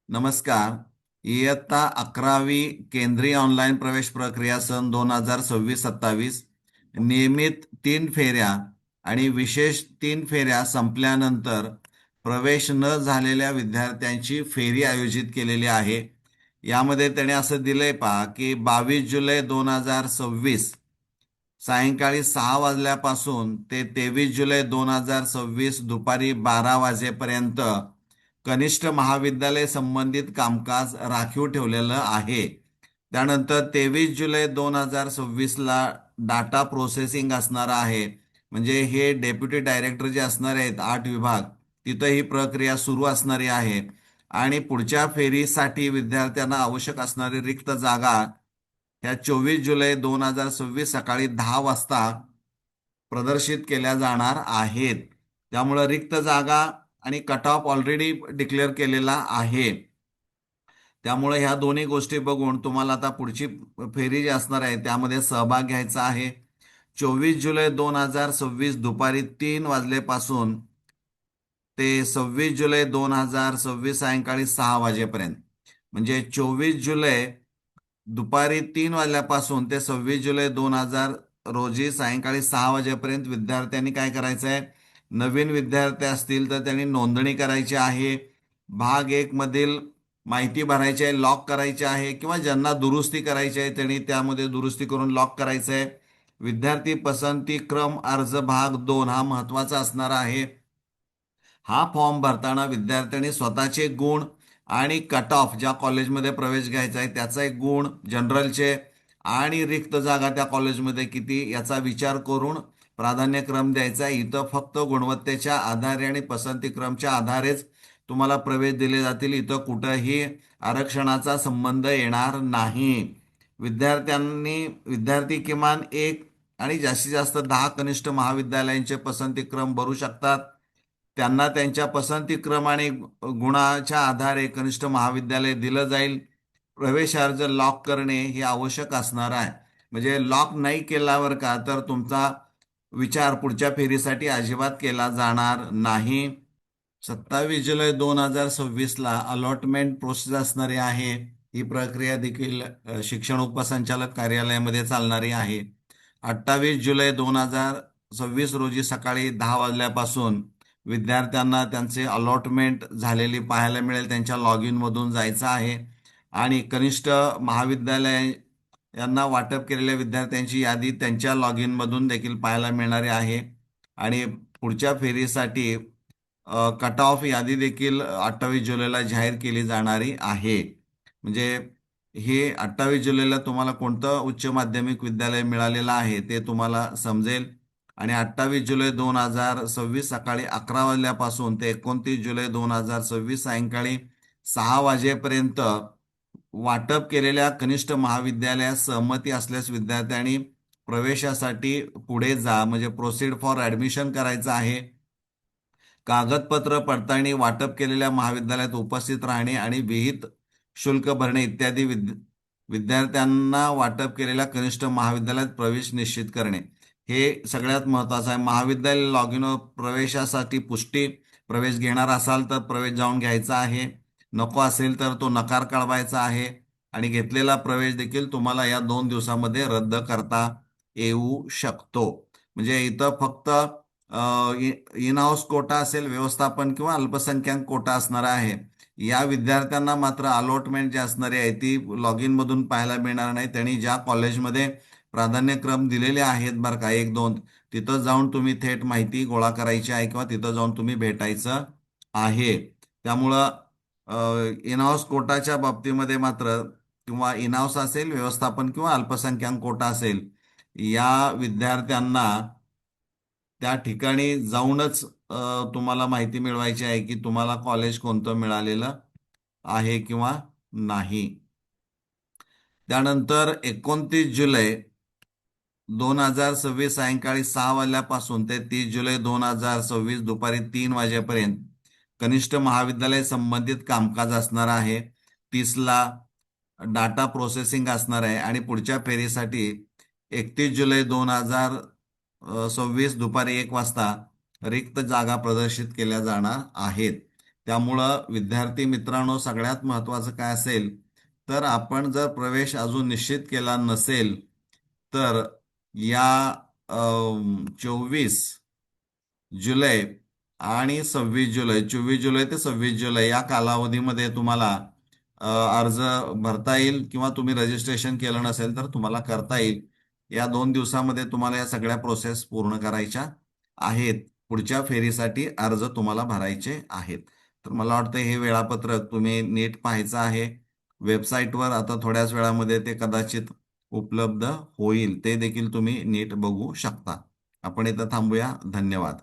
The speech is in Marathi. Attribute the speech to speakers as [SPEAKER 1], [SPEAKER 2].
[SPEAKER 1] नमस्कार. इयत्ता 11वी केंद्रीय ऑनलाईन प्रवेश प्रक्रिया सन 2026-27 नियमित 3 फेऱ्या आणि विशेष 3 फेऱ्या संपल्यानंतर प्रवेश न झालेल्या विद्यार्थ्यांची फेरी आयोजित केलेली आहे. यामध्ये त्याने असं दिलंय पहा की 22 जुलै 2026 सायंकाळी 6 वाजल्यापासून ते 23 जुलै 2026 दुपारी 12 वाजेपर्यंत कनिष्ठ महाविद्यालय संबंधित कामकाज राखीव ठेवलेलं आहे. त्यानंतर 23 जुलै 2026ला डाटा प्रोसेसिंग असणार आहे. म्हणजे हे डेप्युटी डायरेक्टर जे असणार आहेत 8 विभाग, तिथं ही प्रक्रिया सुरू असणारी आहे. आणि पुढच्या फेरीसाठी विद्यार्थ्यांना आवश्यक असणारी रिक्त जागा ह्या 24 जुलै 2026 सकाळी 10 वाजता प्रदर्शित केल्या जाणार आहेत. त्यामुळे रिक्त जागा आणि कट ऑफ ऑलरेडी डिक्लेअर केलेला आहे. त्यामुळे ह्या दोन्ही गोष्टी बघून तुम्हाला आता पुढची फेरी जी असणार आहे त्यामध्ये सहभाग घ्यायचा आहे. 24 जुलै 2026 दुपारी 3 वाजल्यापासून ते 26 जुलै 2026 सायंकाळी 6 वाजेपर्यंत. म्हणजे 24 जुलै दुपारी 3 वाजल्यापासून ते 26 जुलै 2000 रोजी सायंकाळी 6 वाजेपर्यंत विद्यार्थ्यांनी काय करायचं आहे? नवीन विद्यार्थी असतील तर त्यांनी नोंदणी करायची आहे. भाग 1 मधील माहिती भरायची आहे, लॉक करायची आहे, किंवा ज्यांना दुरुस्ती करायची आहे त्यांनी त्यामध्ये दुरुस्ती करून लॉक करायचं आहे. विद्यार्थी पसंती क्रम अर्ज भाग 2 हा महत्वाचा असणार आहे. हा फॉर्म भरताना विद्यार्थ्यांनी स्वतःचे गुण आणि कट ऑफ ज्या कॉलेजमध्ये प्रवेश घ्यायचा आहे त्याचा एक गुण, जनरलचे आणि रिक्त जागा त्या कॉलेजमध्ये किती याचा विचार करून प्राधान्यक्रम द्यायचा आहे. इथं फक्त गुणवत्तेच्या आधारे आणि पसंतीक्रमच्या आधारेच तुम्हाला प्रवेश दिले जातील. इथं कुठंही आरक्षणाचा संबंध येणार नाही. विद्यार्थी किमान 1 आणि जास्तीत जास्त 10 कनिष्ठ महाविद्यालयांचे पसंतीक्रम भरू शकतात. त्यांना त्यांच्या पसंतीक्रम आणि गुणाच्या आधारे कनिष्ठ महाविद्यालय दिलं जाईल. प्रवेश अर्ज लॉक करणे हे आवश्यक असणार आहे. म्हणजे लॉक नाही केल्यावर का तर तुमचा विचार पुढच्या फेरीसाठी अजिबात केला जाणार नाही. 27 जुलै 2026ला अलॉटमेंट प्रोसेस असणारी आहे. ही प्रक्रिया देखील शिक्षण उपसंचालक कार्यालयामध्ये चालणारी आहे. 28 जुलै 2026 रोजी सकाळी 10 वाजल्यापासून विद्यार्थ्यांना त्यांचे अलॉटमेंट झालेली पाहायला मिळेल. त्यांच्या लॉग इन मधून जायचं आहे आणि कनिष्ठ महाविद्यालय यांना वाटप केलेल्या विद्यार्थ्यांची यादी त्यांच्या लॉग इन मधून देखील पाहायला मिळणारी आहे. आणि पुढच्या फेरीसाठी कट ऑफ यादी देखील 28 जुलैला जाहीर केली जाणारी आहे. म्हणजे हे 28 जुलैला तुम्हाला कोणतं उच्च माध्यमिक विद्यालय मिळालेलं आहे ते तुम्हाला समजेल. आणि 28 जुलै 2026 सकाळी 11 वाजल्यापासून ते 29 जुलै 2026 सायंकाळी 6 वाजेपर्यंत वाटप केलेल्या कनिष्ठ महाविद्यालयास सहमती असल्यास विद्यार्थ्यांनी प्रवेशासाठी पुढे जा, म्हणजे प्रोसीड फॉर ऍडमिशन करायचं आहे. कागदपत्र पडताळणी, वाटप केलेल्या महाविद्यालयात उपस्थित राहणे आणि विहित शुल्क भरणे इत्यादी विद्यार्थ्यांना वाटप केलेल्या कनिष्ठ महाविद्यालयात प्रवेश निश्चित करणे हे सगळ्यात महत्वाचं आहे. महाविद्यालय लॉग इन प्रवेशासाठी पुष्टी, प्रवेश घेणार असाल तर प्रवेश जाऊन घ्यायचा आहे, नको असेल तर तो नकार कळवायचा आहे. आणि घेतलेला प्रवेश देखील तुम्हाला या 2 दिवसामध्ये रद्द करता येऊ शकतो. म्हणजे इथं फक्त इन हाऊस कोटा असेल, व्यवस्थापन किंवा अल्पसंख्याक कोटा असणार आहे. या विद्यार्थ्यांना मात्र अलॉटमेंट जी असणारी आहे ती लॉग इन मधून पाहायला मिळणार नाही. त्यांनी ज्या कॉलेजमध्ये प्राधान्यक्रम दिलेले आहेत बरं का 1-2, तिथं जाऊन तुम्ही थेट माहिती गोळा करायची आहे किंवा तिथं जाऊन तुम्ही भेटायचं आहे. त्यामुळं इन हाऊस कोटाच्या बाबतीमध्ये मात्र, किंवा इन हाऊस असेल, व्यवस्थापन किंवा अल्पसंख्याक कोटा असेल, या विद्यार्थ्यांना त्या ठिकाणी जाऊनच तुम्हाला माहिती मिळवायची आहे की तुम्हाला कॉलेज कोणतं मिळालेलं आहे किंवा नाही. त्यानंतर 29 जुलै 2026 सायंकाळी 6 वाजल्यापासून ते 30 जुलै 2026 दुपारी 3 वाजेपर्यंत कनिष्ठ महाविद्यालय संबंधित कामकाज असणार आहे. 30ला डाटा प्रोसेसिंग असणार आहे आणि पुढच्या फेरीसाठी 31 जुलै 2026 दुपारी 1 वाजता रिक्त जागा प्रदर्शित केल्या जाणार आहेत. त्यामुळं विद्यार्थी मित्रांनो, सगळ्यात महत्त्वाचं काय असेल, तर आपण जर प्रवेश अजून निश्चित केला नसेल, तर या 24 जुलै आणि 26 जुलै, 24 जुलै ते 26 जुलै या कालावधीमध्ये तुम्हाला अर्ज भरता येईल, किंवा तुम्ही रजिस्ट्रेशन केलं नसेल तर तुम्हाला करता येईल. या 2 दिवसामध्ये तुम्हाला या सगळ्या प्रोसेस पूर्ण करायच्या आहेत. पुढच्या फेरीसाठी अर्ज तुम्हाला भरायचे आहेत. तर मला वाटतं हे वेळापत्रक तुम्ही नीट पाहायचं आहे. वेबसाईटवर आता थोड्याच वेळामध्ये ते कदाचित उपलब्ध होईल, ते देखील तुम्ही नीट बघू शकता. आपण इथं थांबूया. धन्यवाद.